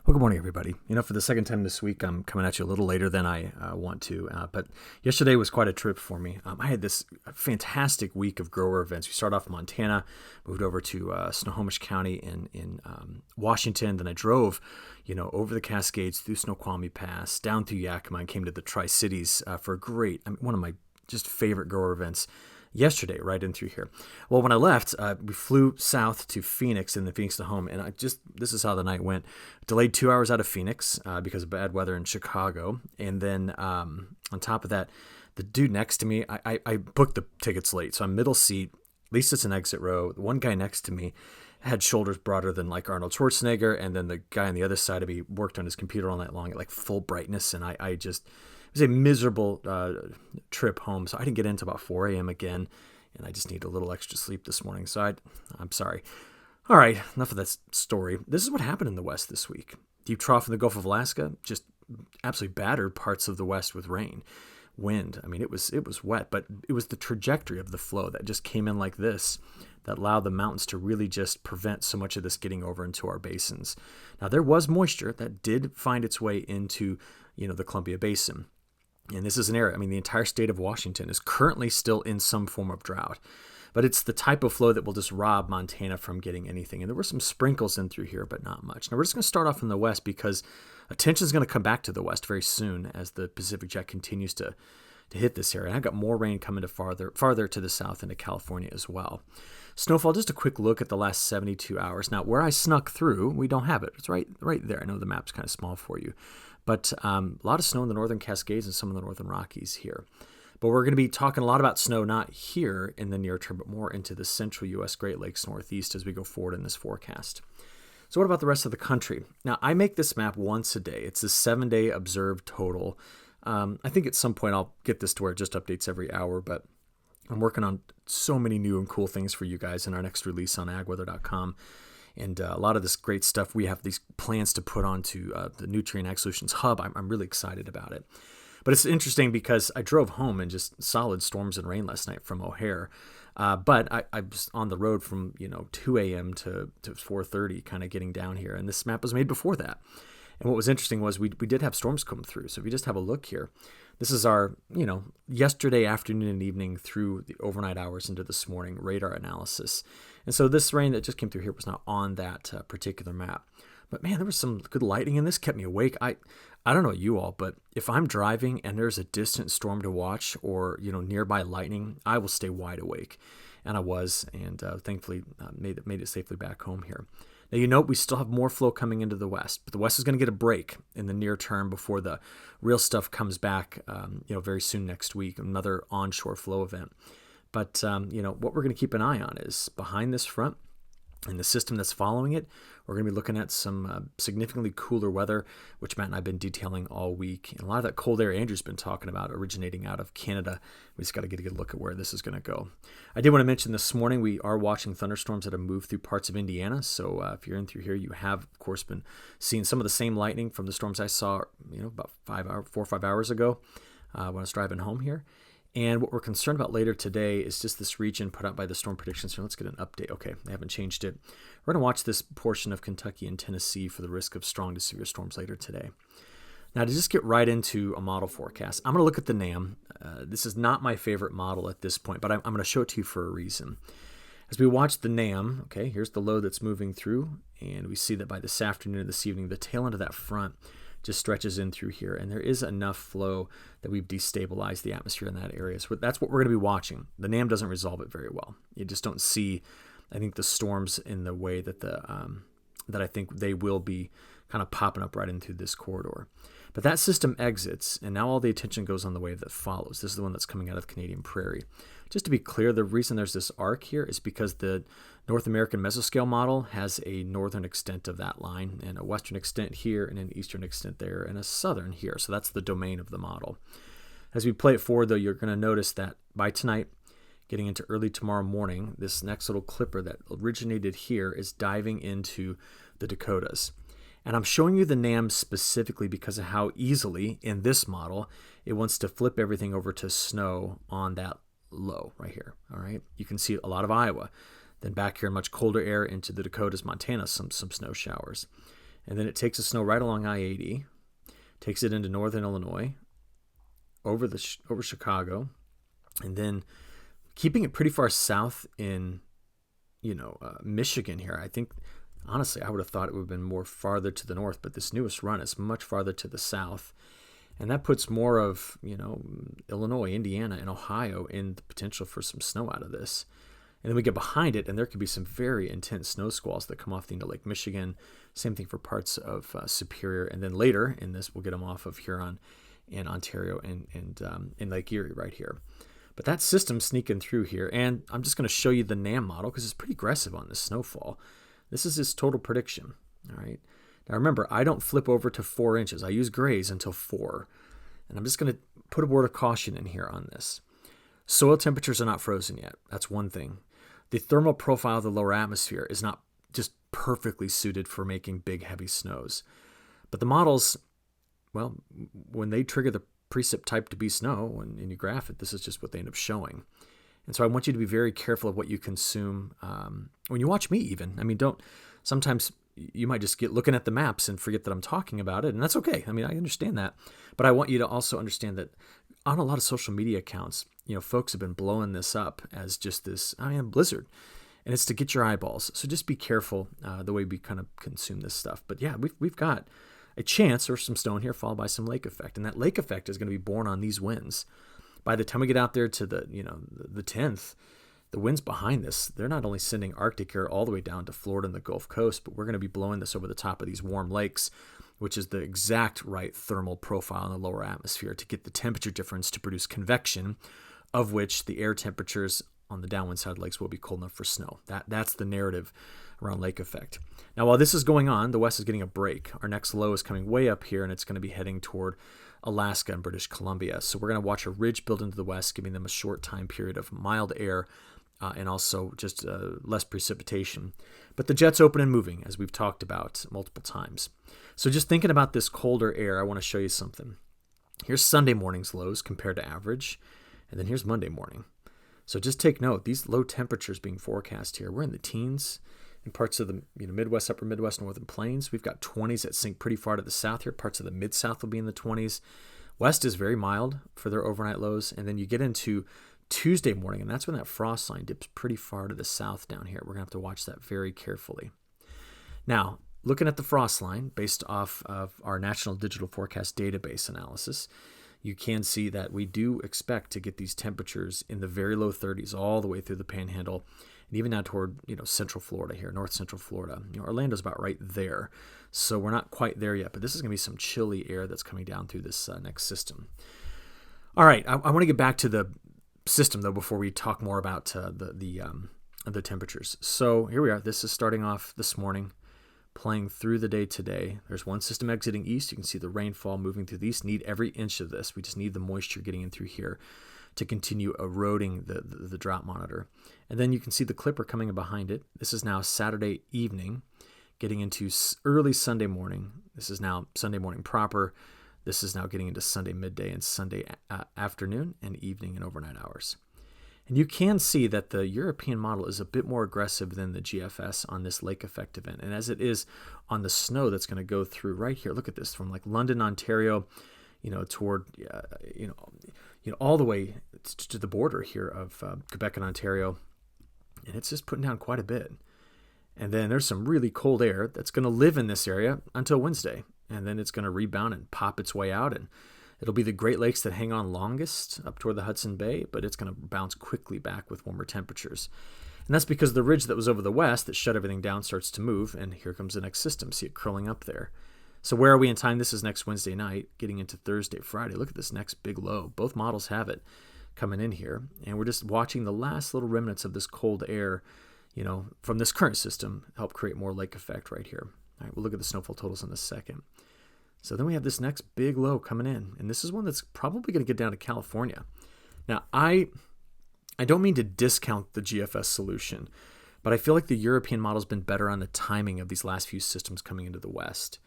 Well, good morning, everybody. For the second time this week, I'm coming at you a little later than I want to, but yesterday was quite a trip for me. I had this fantastic week of grower events. We started off in Montana, moved over to Snohomish County in Washington. Then I drove, over the Cascades, through Snoqualmie Pass, down through Yakima, and came to the Tri-Cities for a great, one of my just favorite grower events yesterday, right in through here. Well, when I left, we flew south to Phoenix and then Phoenix to home. And this is how the night went. Delayed 2 hours out of Phoenix because of bad weather in Chicago. And then on top of that, the dude next to me, I booked the tickets late. So I'm middle seat, at least it's an exit row. The one guy next to me had shoulders broader than like Arnold Schwarzenegger. And then the guy on the other side of me worked on his computer all night long at like full brightness. And it was a miserable trip home. So I didn't get in until about 4 a.m. again, and I just need a little extra sleep this morning. So I'm sorry. All right, enough of that story. This is what happened in the West this week. Deep trough in the Gulf of Alaska just absolutely battered parts of the West with rain, wind. I mean, it was wet, but it was the trajectory of the flow that just came in like this that allowed the mountains to really just prevent so much of this getting over into our basins. Now, there was moisture that did find its way into, the Columbia Basin. And this is an area, the entire state of Washington is currently still in some form of drought. But it's the type of flow that will just rob Montana from getting anything. And there were some sprinkles in through here, but not much. Now, we're just going to start off in the west because attention is going to come back to the west very soon as the Pacific Jet continues to hit this area. And I've got more rain coming to farther to the south into California as well. Snowfall, just a quick look at the last 72 hours. Now, where I snuck through, we don't have it. It's right there. I know the map's kind of small for you. But a lot of snow in the northern Cascades and some of the northern Rockies here. But we're going to be talking a lot about snow, not here in the near term, but more into the central U.S. Great Lakes Northeast as we go forward in this forecast. So what about the rest of the country? Now, I make this map once a day. It's a 7-day observed total. I think at some point I'll get this to where it just updates every hour, but I'm working on so many new and cool things for you guys in our next release on agweather.com. And a lot of this great stuff, we have these plans to put onto the Nutrien Ag Solutions Hub. I'm really excited about it. But it's interesting because I drove home in just solid storms and rain last night from O'Hare. But I was on the road from 2 a.m. to 4:30 kind of getting down here. And this map was made before that. And what was interesting was we did have storms come through. So if you just have a look here, this is our, yesterday afternoon and evening through the overnight hours into this morning radar analysis. And so this rain that just came through here was not on that particular map. But man, there was some good lightning in this, kept me awake. I don't know you all, but if I'm driving and there's a distant storm to watch or, nearby lightning, I will stay wide awake. And I was, and thankfully made it safely back home here. Now, we still have more flow coming into the west, but the west is going to get a break in the near term before the real stuff comes back, very soon next week, another onshore flow event. But, what we're going to keep an eye on is behind this front and the system that's following it, we're going to be looking at some significantly cooler weather, which Matt and I have been detailing all week. And a lot of that cold air Andrew's been talking about originating out of Canada. We just got to get a good look at where this is going to go. I did want to mention this morning, we are watching thunderstorms that have moved through parts of Indiana. So if you're in through here, you have, of course, been seeing some of the same lightning from the storms I saw, about 4 or 5 hours ago when I was driving home here. And what we're concerned about later today is just this region put out by the Storm Prediction Center. Let's get an update. Okay, they haven't changed it. We're going to watch this portion of Kentucky and Tennessee for the risk of strong to severe storms later today. Now, to just get right into a model forecast, I'm going to look at the NAM. This is not my favorite model at this point, but I'm going to show it to you for a reason. As we watch the NAM, okay, here's the low that's moving through, and we see that by this afternoon or this evening, the tail end of that front just stretches in through here, and there is enough flow that we've destabilized the atmosphere in that area. So that's what we're going to be watching. The NAM doesn't resolve it very well. You just don't see, I think, the storms in the way that that I think they will be kind of popping up right into this corridor. But that system exits, and now all the attention goes on the wave that follows. This is the one that's coming out of the Canadian Prairie. Just to be clear, the reason there's this arc here is because the North American mesoscale model has a northern extent of that line, and a western extent here, and an eastern extent there, and a southern here. So that's the domain of the model. As we play it forward, though, you're going to notice that by tonight, getting into early tomorrow morning, this next little clipper that originated here is diving into the Dakotas. And I'm showing you the NAM specifically because of how easily, in this model, it wants to flip everything over to snow on that low right here. All right, you can see a lot of Iowa. Then back here in much colder air into the Dakotas, Montana, some snow showers. And then it takes the snow right along I-80, takes it into northern Illinois, over Chicago, and then keeping it pretty far south in, Michigan here. I think, honestly, I would have thought it would have been more farther to the north, but this newest run is much farther to the south. And that puts more of, Illinois, Indiana, and Ohio in the potential for some snow out of this. And then we get behind it, and there could be some very intense snow squalls that come off into Lake Michigan. Same thing for parts of Superior. And then later in this, we'll get them off of Huron and Ontario and in Lake Erie right here. But that system's sneaking through here. And I'm just going to show you the NAM model because it's pretty aggressive on this snowfall. This is its total prediction. All right. Now remember, I don't flip over to 4 inches. I use grays until 4. And I'm just going to put a word of caution in here on this. Soil temperatures are not frozen yet. That's one thing. The thermal profile of the lower atmosphere is not just perfectly suited for making big, heavy snows. But the models, well, when they trigger the precip type to be snow and you graph it, this is just what they end up showing. And so I want you to be very careful of what you consume when you watch me even. I mean, sometimes you might just get looking at the maps and forget that I'm talking about it, and that's okay. I mean, I understand that. But I want you to also understand that on a lot of social media accounts, folks have been blowing this up as just this, blizzard. And it's to get your eyeballs. So just be careful the way we kind of consume this stuff. But yeah, we've got a chance or some snow in here followed by some lake effect. And that lake effect is going to be born on these winds. By the time we get out there to the 10th, the winds behind this, they're not only sending Arctic air all the way down to Florida and the Gulf Coast, but we're going to be blowing this over the top of these warm lakes, which is the exact right thermal profile in the lower atmosphere to get the temperature difference to produce convection, of which the air temperatures on the downwind side of lakes will be cold enough for snow. That's the narrative around lake effect. Now, while this is going on, the west is getting a break. Our next low is coming way up here, and it's going to be heading toward Alaska and British Columbia. So we're going to watch a ridge build into the west, giving them a short time period of mild air and also just less precipitation. But the jet's open and moving, as we've talked about multiple times. So just thinking about this colder air, I want to show you something. Here's Sunday morning's lows compared to average, and then here's Monday morning. So just take note, these low temperatures being forecast here, we're in the teens in parts of the Midwest, upper Midwest, northern plains. We've got 20s that sink pretty far to the south here. Parts of the mid-south will be in the 20s. West is very mild for their overnight lows. And then you get into Tuesday morning, and that's when that frost line dips pretty far to the south down here. We're going to have to watch that very carefully. Now, looking at the frost line based off of our National Digital Forecast Database analysis, you can see that we do expect to get these temperatures in the very low 30s all the way through the Panhandle and even out toward central Florida here, north central Florida. Orlando's about right there, so we're not quite there yet. But this is going to be some chilly air that's coming down through this next system. All right, I want to get back to the system though before we talk more about the temperatures. So here we are. This is starting off this morning, playing through the day today. There's one system exiting east. You can see the rainfall moving through the east. Need every inch of this. We just need the moisture getting in through here to continue eroding the drought monitor. And then you can see the clipper coming in behind it. This is now Saturday evening, getting into early Sunday morning. This is now Sunday morning proper. This is now getting into Sunday midday and Sunday afternoon and evening and overnight hours. And you can see that the European model is a bit more aggressive than the GFS on this lake effect event. And as it is on the snow that's going to go through right here, look at this, from like London, Ontario, toward, all the way to the border here of Quebec and Ontario. And it's just putting down quite a bit. And then there's some really cold air that's going to live in this area until Wednesday. And then it's going to rebound and pop its way out, and it'll be the Great Lakes that hang on longest up toward the Hudson Bay, but it's going to bounce quickly back with warmer temperatures. And that's because the ridge that was over the west that shut everything down starts to move, and here comes the next system. See it curling up there. So where are we in time? This is next Wednesday night, getting into Thursday, Friday. Look at this next big low. Both models have it coming in here, and we're just watching the last little remnants of this cold air, from this current system help create more lake effect right here. All right, we'll look at the snowfall totals in a second. So then we have this next big low coming in, and this is one that's probably going to get down to California. Now, I don't mean to discount the GFS solution, but I feel like the European model's been better on the timing of these last few systems coming into the west.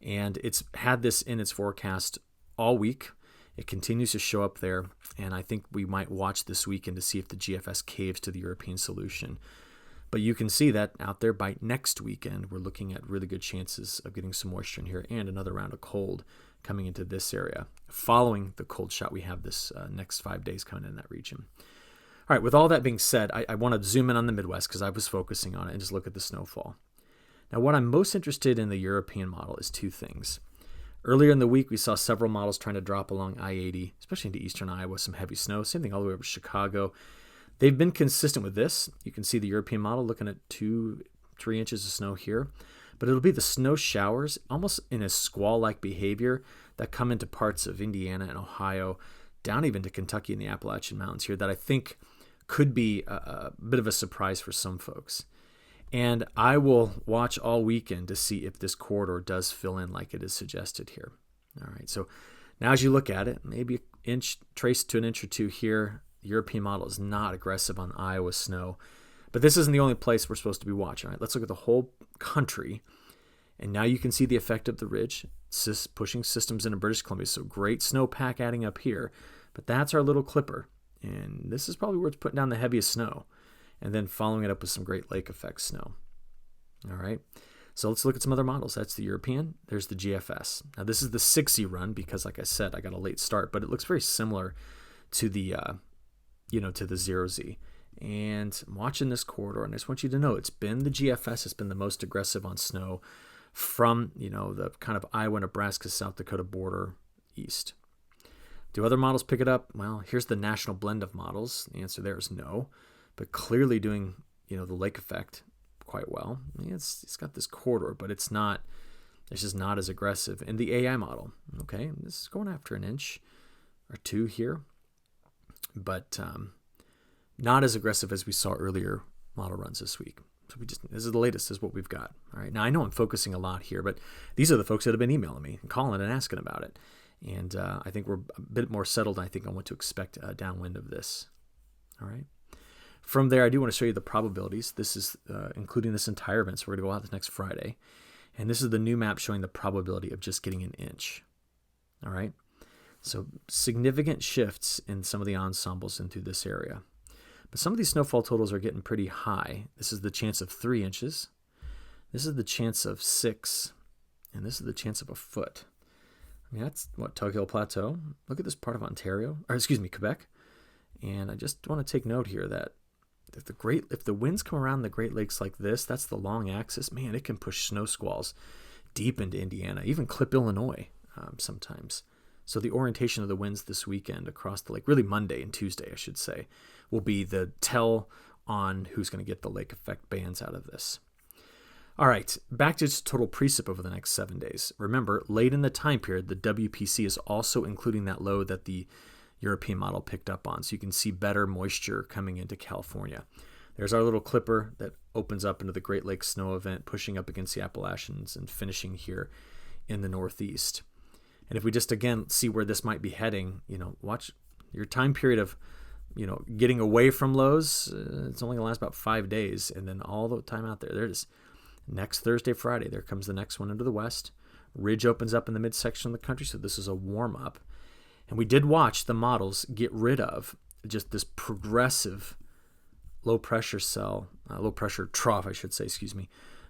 And it's had this in its forecast all week. It continues to show up there, and I think we might watch this weekend to see if the GFS caves to the European solution. But you can see that out there by next weekend, we're looking at really good chances of getting some moisture in here and another round of cold coming into this area. Following the cold shot, we have this next 5 days coming in that region. All right, with all that being said, I want to zoom in on the Midwest because I was focusing on it and just look at the snowfall. Now, what I'm most interested in the European model is two things. Earlier in the week, we saw several models trying to drop along I-80, especially into eastern Iowa, some heavy snow. Same thing all the way over to Chicago. They've been consistent with this. You can see the European model looking at 2-3 inches of snow here. But it'll be the snow showers, almost in a squall-like behavior, that come into parts of Indiana and Ohio, down even to Kentucky and the Appalachian Mountains here, that I think could be a bit of a surprise for some folks. And I will watch all weekend to see if this corridor does fill in like it is suggested here. All right, so now as you look at it, maybe an inch, trace to an inch or two here. The European model is not aggressive on Iowa snow. But this isn't the only place we're supposed to be watching. All right, let's look at the whole country. And now you can see the effect of the ridge pushing systems into British Columbia. So great snowpack adding up here. But that's our little clipper. And this is probably where it's putting down the heaviest snow. And then following it up with some Great Lake effect snow. All right. So let's look at some other models. That's the European. There's the GFS. Now this is the 6E run because, like I said, I got a late start. But it looks very similar to the, to the 0Z. And I'm watching this corridor, and I just want you to know it's been the GFS has been the most aggressive on snow from, the kind of Iowa, Nebraska, South Dakota border east. Do other models pick it up? Well, here's the national blend of models. The answer there is no, but clearly doing, the lake effect quite well. It's got this corridor, but it's just not as aggressive. And the AI model, okay, this is going after an inch or two here, but not as aggressive as we saw earlier model runs this week. So this is the latest, is what we've got. All right. Now I know I'm focusing a lot here, but these are the folks that have been emailing me and calling and asking about it. And I think we're a bit more settled, I think, on what to expect downwind of this. All right. From there, I do want to show you the probabilities. This is including this entire event. So we're going to go out this next Friday. And this is the new map showing the probability of just getting an inch. All right. So significant shifts in some of the ensembles into this area. But some of these snowfall totals are getting pretty high. This is the chance of 3 inches. This is the chance of 6. And this is the chance of a foot. I mean, that's what, Tug Hill Plateau. Look at this part of Quebec. And I just want to take note here that if the winds come around the Great Lakes like this, that's the long axis, man, it can push snow squalls deep into Indiana, even clip Illinois sometimes. So the orientation of the winds this weekend across the lake, really Monday and Tuesday, I should say, will be the tell on who's going to get the lake effect bands out of this. All right, back to just total precip over the next 7 days. Remember, late in the time period, the WPC is also including that low that the European model picked up on. So you can see better moisture coming into California. There's our little clipper that opens up into the Great Lakes snow event, pushing up against the Appalachians and finishing here in the Northeast. And if we just, again, see where this might be heading, watch your time period of, getting away from lows. It's only going to last about 5 days. And then all the time out there, there it is. Next Thursday, Friday, there comes the next one into the west. Ridge opens up in the midsection of the country, so this is a warm-up. And we did watch the models get rid of just this progressive low-pressure trough,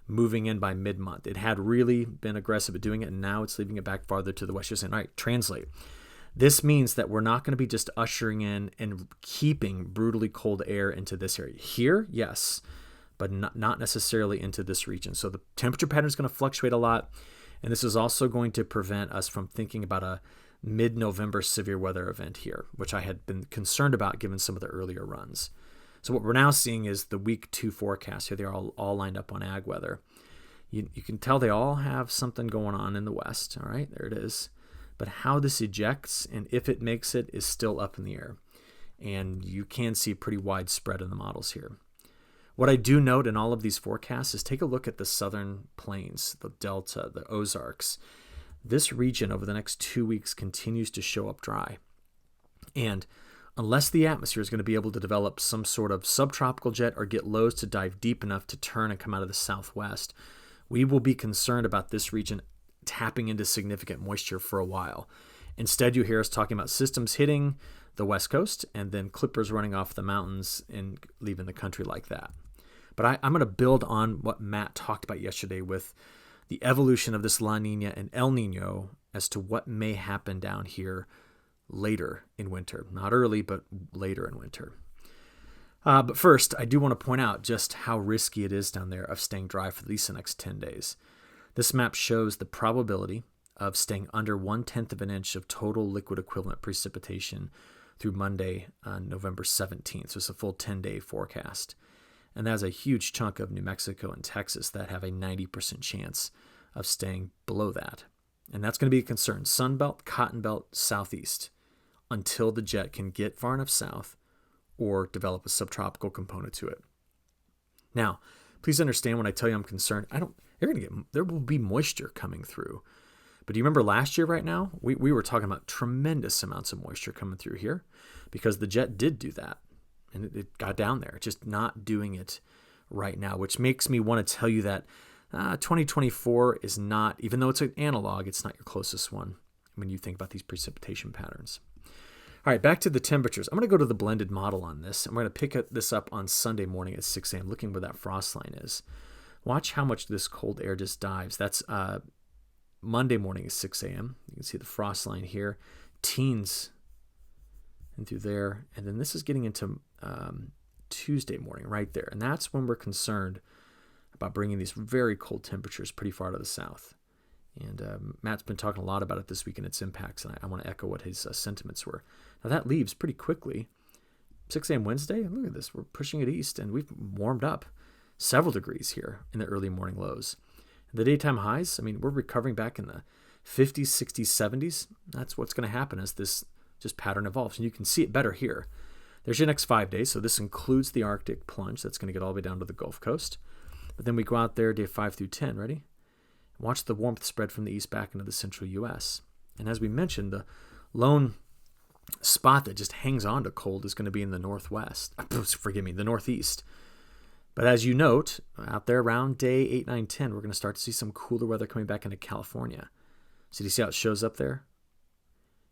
moving in by mid-month. It had really been aggressive at doing it, and now it's leaving it back farther to the west. You're saying, all right, translate. This means that we're not going to be just ushering in and keeping brutally cold air into this area. Here, yes, but not necessarily into this region. So the temperature pattern is going to fluctuate a lot, and this is also going to prevent us from thinking about a mid-November severe weather event here, which I had been concerned about given some of the earlier runs. So what we're now seeing is the week 2 forecast. Here they are all lined up on ag weather. You can tell they all have something going on in the west. All right, there it is. But how this ejects and if it makes it is still up in the air. And you can see pretty widespread in the models here. What I do note in all of these forecasts is take a look at the southern plains, the Delta, the Ozarks. This region over the next 2 weeks continues to show up dry. And unless the atmosphere is going to be able to develop some sort of subtropical jet or get lows to dive deep enough to turn and come out of the southwest, we will be concerned about this region tapping into significant moisture for a while. Instead, you hear us talking about systems hitting the west coast and then clippers running off the mountains and leaving the country like that. But I'm going to build on what Matt talked about yesterday with the evolution of this La Nina and El Nino as to what may happen down here later in winter. Not early, but later in winter. But first, I do want to point out just how risky it is down there of staying dry for at least the next 10 days. This map shows the probability of staying under 1/10 of an inch of total liquid equivalent precipitation through Monday, November 17th. So it's a full 10-day forecast. And that's a huge chunk of New Mexico and Texas that have a 90% chance of staying below that. And that's going to be a concern. Sunbelt, Cotton Belt, Southeast, until the jet can get far enough south or develop a subtropical component to it. Now, please understand when I tell you I'm concerned, there will be moisture coming through. But do you remember last year right now? We were talking about tremendous amounts of moisture coming through here because the jet did do that. And it got down there, just not doing it right now, which makes me want to tell you that 2024 is not, even though it's an analog, it's not your closest one when you think about these precipitation patterns. All right, back to the temperatures. I'm going to go to the blended model on this. I'm going to pick this up on Sunday morning at 6 a.m., looking where that frost line is. Watch how much this cold air just dives. That's Monday morning at 6 a.m. You can see the frost line here. Teens and through there. And then this is getting into Tuesday morning right there. And that's when we're concerned about bringing these very cold temperatures pretty far to the south. And Matt's been talking a lot about it this week and its impacts, and I want to echo what his sentiments were. Now that leaves pretty quickly. 6 a.m. Wednesday, look at this. We're pushing it east, and we've warmed up several degrees here in the early morning lows. The daytime highs, we're recovering back in the 50s, 60s, 70s. That's what's going to happen as this just pattern evolves. And you can see it better here. There's your next 5 days. So this includes the Arctic plunge. That's going to get all the way down to the Gulf Coast. But then we go out there day 5 through 10. Ready? Watch the warmth spread from the east back into the central U.S. And as we mentioned, the lone spot that just hangs on to cold is going to be in the northwest. The northeast. But as you note, out there around day 8, 9, 10, we're going to start to see some cooler weather coming back into California. So do you see how it shows up there?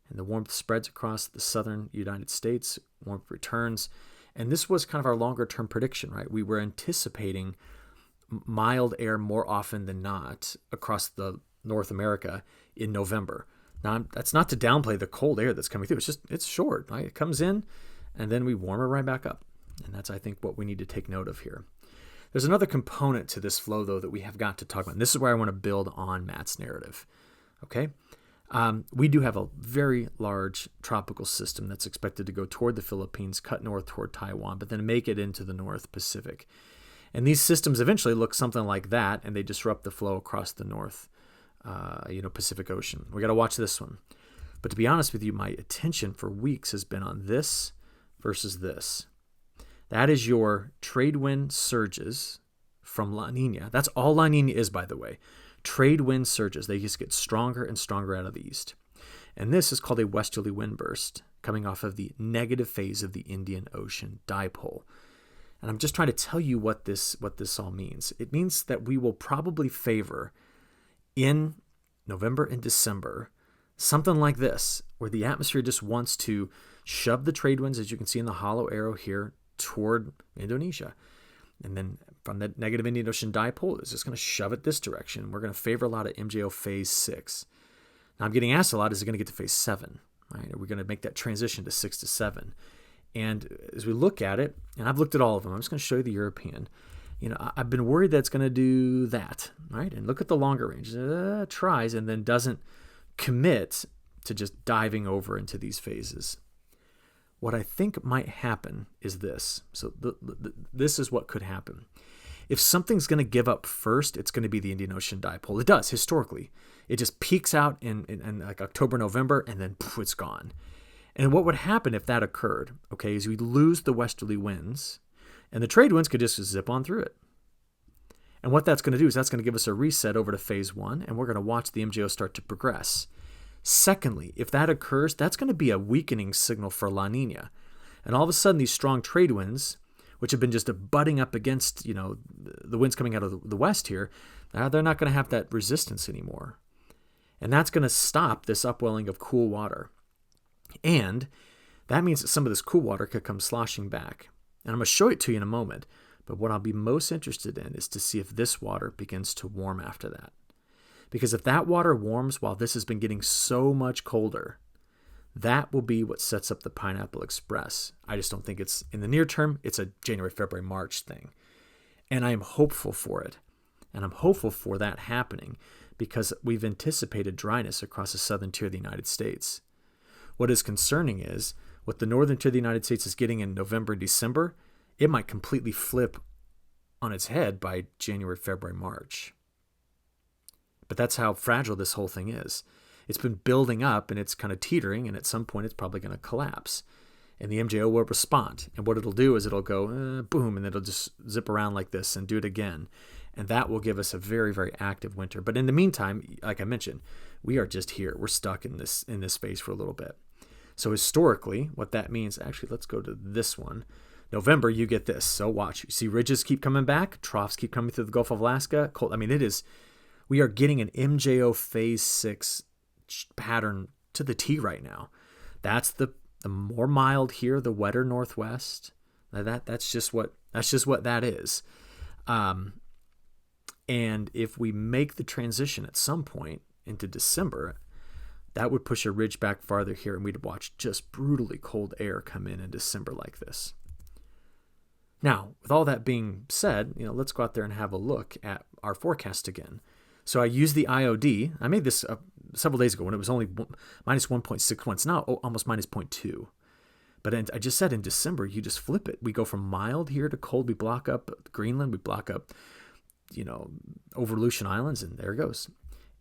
And the warmth spreads across the southern United States. Warmth returns. And this was kind of our longer-term prediction, right? We were anticipating mild air more often than not across the North America in November. Now, that's not to downplay the cold air that's coming through. It's short, right? It comes in, and then we warm it right back up. And that's, I think, what we need to take note of here. There's another component to this flow, though, that we have got to talk about. And this is where I want to build on Matt's narrative. Okay? We do have a very large tropical system that's expected to go toward the Philippines, cut north toward Taiwan, but then make it into the North Pacific. And these systems eventually look something like that, and they disrupt the flow across the North Pacific Ocean. We got to watch this one. But to be honest with you, my attention for weeks has been on this versus this. That is your trade wind surges from La Nina. That's all La Nina is, by the way. Trade wind surges. They just get stronger and stronger out of the east. And this is called a westerly wind burst, coming off of the negative phase of the Indian Ocean dipole. And I'm just trying to tell you what this all means. It means that we will probably favor in November and December something like this, where the atmosphere just wants to shove the trade winds, as you can see in the hollow arrow here, toward Indonesia. And then from that negative Indian Ocean dipole, it's just going to shove it this direction. We're going to favor a lot of MJO phase 6. Now I'm getting asked a lot, is it going to get to phase 7? Right? Are we going to make that transition to 6 to 7? And as we look at it, and I've looked at all of them, I'm just going to show you the European. I've been worried that it's going to do that, right? And look at the longer range. Tries and then doesn't commit to just diving over into these phases. What I think might happen is this. So this is what could happen. If something's going to give up first, it's going to be the Indian Ocean dipole. It does, historically. It just peaks out in like October, November, and then poof, it's gone. And what would happen if that occurred, okay, is we'd lose the westerly winds, and the trade winds could just zip on through it. And what that's going to do is that's going to give us a reset over to phase 1, and we're going to watch the MJO start to progress. Secondly, if that occurs, that's going to be a weakening signal for La Nina. And all of a sudden, these strong trade winds, which have been just butting up against, the winds coming out of the west here, they're not going to have that resistance anymore. And that's going to stop this upwelling of cool water. And that means that some of this cool water could come sloshing back. And I'm going to show it to you in a moment. But what I'll be most interested in is to see if this water begins to warm after that. Because if that water warms while this has been getting so much colder, that will be what sets up the Pineapple Express. I just don't think it's in the near term. It's a January, February, March thing. And I am hopeful for it. And I'm hopeful for that happening because we've anticipated dryness across the southern tier of the United States. What is concerning is what the northern tier of the United States is getting in November and December, it might completely flip on its head by January, February, March. But that's how fragile this whole thing is. It's been building up and it's kind of teetering, and at some point it's probably going to collapse. And the MJO will respond. And what it'll do is it'll go boom, and it'll just zip around like this and do it again. And that will give us a very, very active winter. But in the meantime, like I mentioned, we are just here. We're stuck in this phase for a little bit. So historically, what that means, actually, let's go to this one. November, you get this. So watch. You see ridges keep coming back. Troughs keep coming through the Gulf of Alaska. Cold. I mean, we are getting an MJO phase 6 pattern to the T right now. That's the more mild here, the wetter northwest. That's just what that is. And if we make the transition at some point into December, that would push a ridge back farther here, and we'd watch just brutally cold air come in December like this. Now, with all that being said, let's go out there and have a look at our forecast again. So I used the IOD. I made this several days ago when it was only minus 1.61. It's now almost minus 0.2. But I just said in December, you just flip it. We go from mild here to cold. We block up Greenland. We block up, over Aleutian Islands, and there it goes.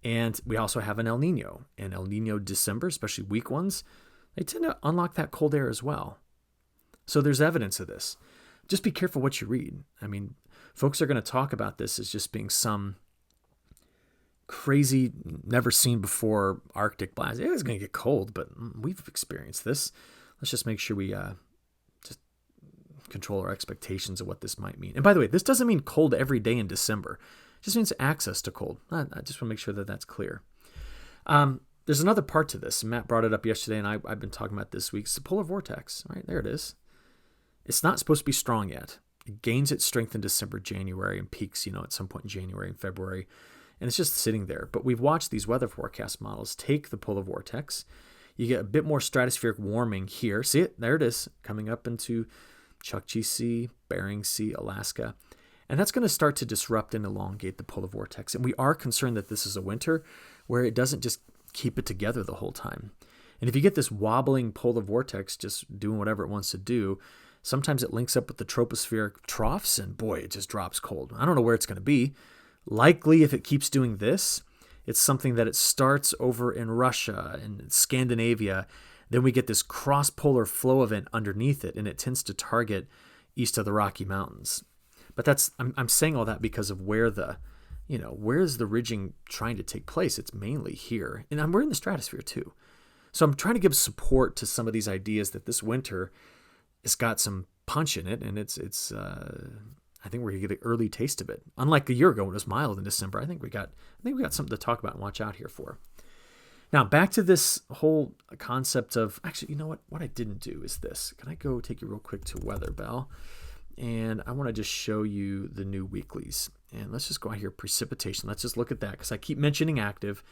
And we also have an El Nino. And El Nino December, especially weak ones, they tend to unlock that cold air as well. So there's evidence of this. Just be careful what you read. I mean, folks are going to talk about this as just being some crazy, never seen before Arctic blast. It's going to get cold, but we've experienced this. Let's just make sure we just control our expectations of what this might mean. And by the way, this doesn't mean cold every day in December. It just means access to cold. I just want to make sure that that's clear. There's another part to this. Matt brought it up yesterday, and I've been talking about this week. It's the polar vortex. Right, there it is. It's not supposed to be strong yet. It gains its strength in December, January, and peaks, at some point in January and February. And it's just sitting there. But we've watched these weather forecast models take the polar vortex. You get a bit more stratospheric warming here. See it? There it is, coming up into Chukchi Sea, Bering Sea, Alaska. And that's going to start to disrupt and elongate the polar vortex. And we are concerned that this is a winter where it doesn't just keep it together the whole time. And if you get this wobbling polar vortex just doing whatever it wants to do, sometimes it links up with the tropospheric troughs, and boy, it just drops cold. I don't know where it's going to be. Likely, if it keeps doing this, it's something that it starts over in Russia and Scandinavia. Then we get this cross-polar flow event underneath it, and it tends to target east of the Rocky Mountains. But I'm saying all that because of where where's the ridging trying to take place? It's mainly here. And we're in the stratosphere too. So I'm trying to give support to some of these ideas that this winter has got some punch in it, and it's I think we're gonna get an early taste of it. Unlike a year ago when it was mild in December, I think we got something to talk about and watch out here for. Now back to this whole concept of, actually, you know what? What I didn't do is this. Can I go take you real quick to Weather Bell? And I want to just show you the new weeklies. And let's just go out here, precipitation. Let's just look at that because I keep mentioning active.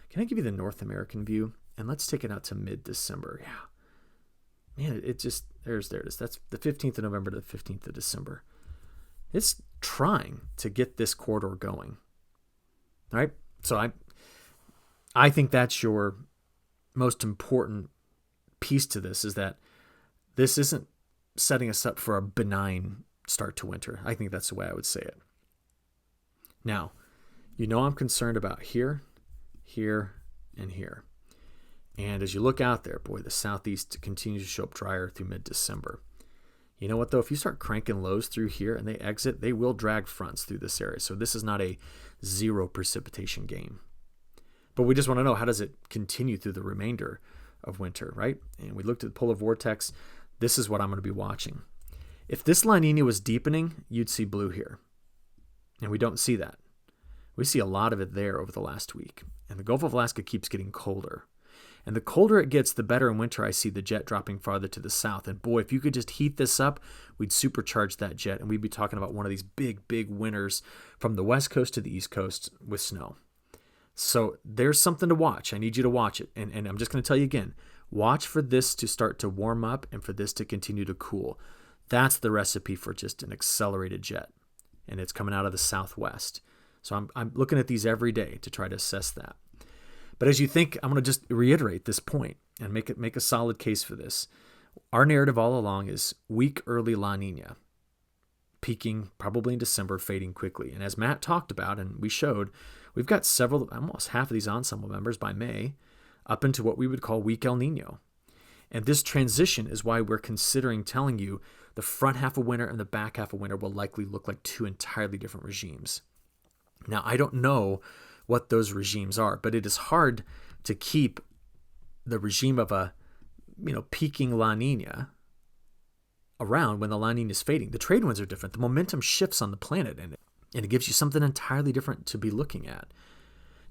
Can I give you the North American view? And let's take it out to mid-December. Yeah. Man, it just, there it is. That's the 15th of November to the 15th of December. It's trying to get this corridor going. All right. So I think that's your most important piece to this, is that this isn't setting us up for a benign start to winter. I think that's the way I would say it. Now, I'm concerned about here, here, and here. And as you look out there, boy, the southeast continues to show up drier through mid-December. You know what, though? If you start cranking lows through here and they exit, they will drag fronts through this area. So this is not a zero precipitation game. But we just want to know, how does it continue through the remainder of winter, right? And we looked at the polar vortex. This is what I'm going to be watching. If this La Nina was deepening, you'd see blue here. And we don't see that. We see a lot of it there over the last week. And the Gulf of Alaska keeps getting colder. And the colder it gets, the better in winter I see the jet dropping farther to the south. And boy, if you could just heat this up, we'd supercharge that jet. And we'd be talking about one of these big, big winters from the west coast to the east coast with snow. So there's something to watch. I need you to watch it. And I'm just going to tell you again, watch for this to start to warm up and for this to continue to cool. That's the recipe for just an accelerated jet. And it's coming out of the southwest. So I'm looking at these every day to try to assess that. But as you think, I'm going to just reiterate this point and make a solid case for this. Our narrative all along is weak early La Niña, peaking probably in December, fading quickly. And as Matt talked about, and we showed, we've got almost half of these ensemble members by May up into what we would call weak El Nino. And this transition is why we're considering telling you the front half of winter and the back half of winter will likely look like two entirely different regimes. Now, I don't know what those regimes are, but it is hard to keep the regime of a peaking La Nina around when the La Nina is fading. The trade winds are different. The momentum shifts on the planet, and it gives you something entirely different to be looking at.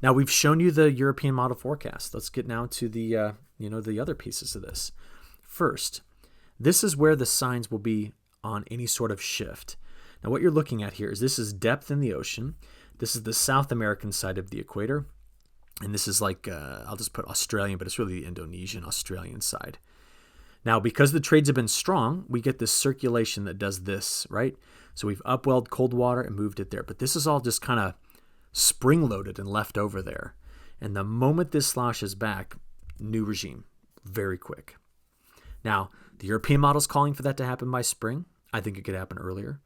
Now, we've shown you the European model forecast. Let's get now to the the other pieces of this. First, this is where the signs will be on any sort of shift. Now, what you're looking at here is this is depth in the ocean. This is the South American side of the equator. And this is like, I'll just put Australian, but it's really the Indonesian, Australian side. Now, because the trades have been strong, we get this circulation that does this, right? So we've upwelled cold water and moved it there. But this is all just kind of spring-loaded and left over there. And the moment this sloshes back, new regime, very quick. Now, the European model is calling for that to happen by spring. I think it could happen earlier.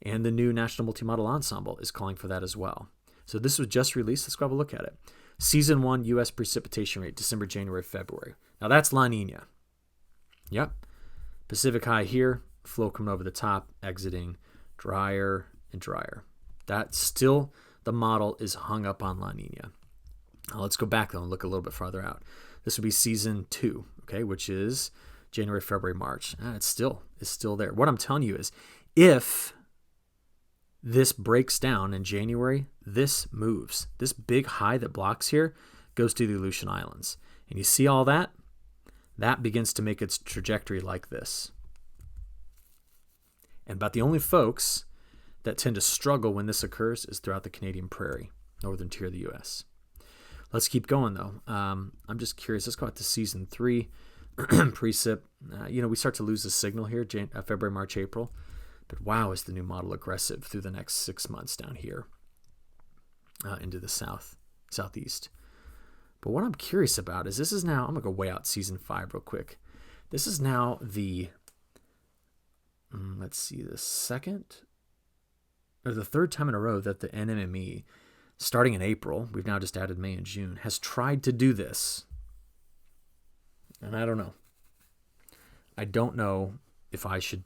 And the new National Multi-Model Ensemble is calling for that as well. So this was just released. Let's go have a look at it. Season 1 U.S. precipitation rate, December, January, February. Now that's La Nina. Yep. Pacific high here, flow coming over the top, exiting, drier and drier. That's still, the model is hung up on La Nina. Now let's go back though and look a little bit farther out. This would be season 2, okay, which is January, February, March. It's still there. What I'm telling you is, if this breaks down in January, this moves. This big high that blocks here goes to the Aleutian Islands. And you see all that? That begins to make its trajectory like this. And about the only folks that tend to struggle when this occurs is throughout the Canadian prairie, northern tier of the U.S. Let's keep going, though. I'm just curious. Let's go out to season 3, precip. We start to lose the signal here, February, March, April. But wow, is the new model aggressive through the next 6 months down here into the southeast. But what I'm curious about is this is now, I'm going to go way out season 5 real quick. This is now the, the second or the third time in a row that the NMME, starting in April, we've now just added May and June, has tried to do this. And I don't know. I don't know if I should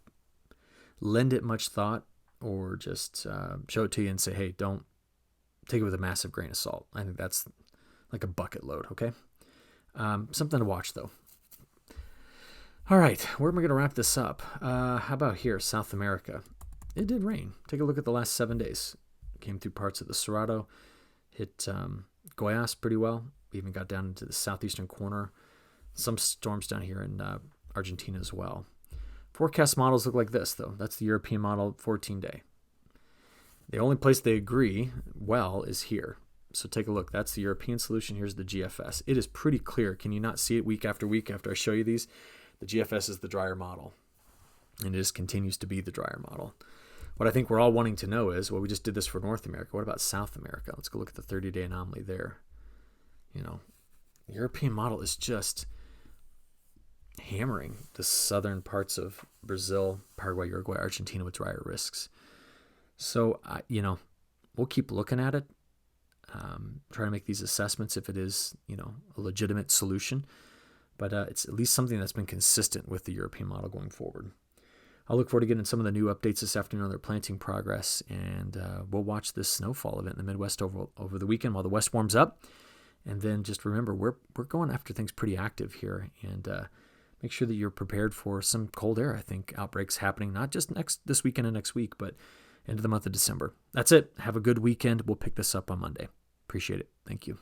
lend it much thought or just show it to you and say, hey, don't take it with a massive grain of salt. I think that's like a bucket load, okay? Something to watch, though. All right, where am I going to wrap this up? How about here, South America? It did rain. Take a look at the last 7 days. Came through parts of the Cerrado, hit Goiás pretty well. We even got down into the southeastern corner. Some storms down here in Argentina as well. Forecast models look like this, though. That's the European model 14-day. The only place they agree well is here. So take a look. That's the European solution. Here's the GFS. It is pretty clear. Can you not see it week after week after I show you these? The GFS is the drier model. And it just continues to be the drier model. What I think we're all wanting to know is, well, we just did this for North America. What about South America? Let's go look at the 30-day anomaly there. The European model is just hammering the southern parts of Brazil, Paraguay, Uruguay, Argentina with drier risks. So, we'll keep looking at it, try to make these assessments if it is, a legitimate solution. But it's at least something that's been consistent with the European model going forward. I'll look forward to getting some of the new updates this afternoon on their planting progress, and we'll watch this snowfall event in the Midwest over the weekend while the West warms up. And then just remember, we're going after things pretty active here, and make sure that you're prepared for some cold air. I think outbreaks happening not just this weekend and next week, but into the month of December. That's it. Have a good weekend. We'll pick this up on Monday. Appreciate it. Thank you.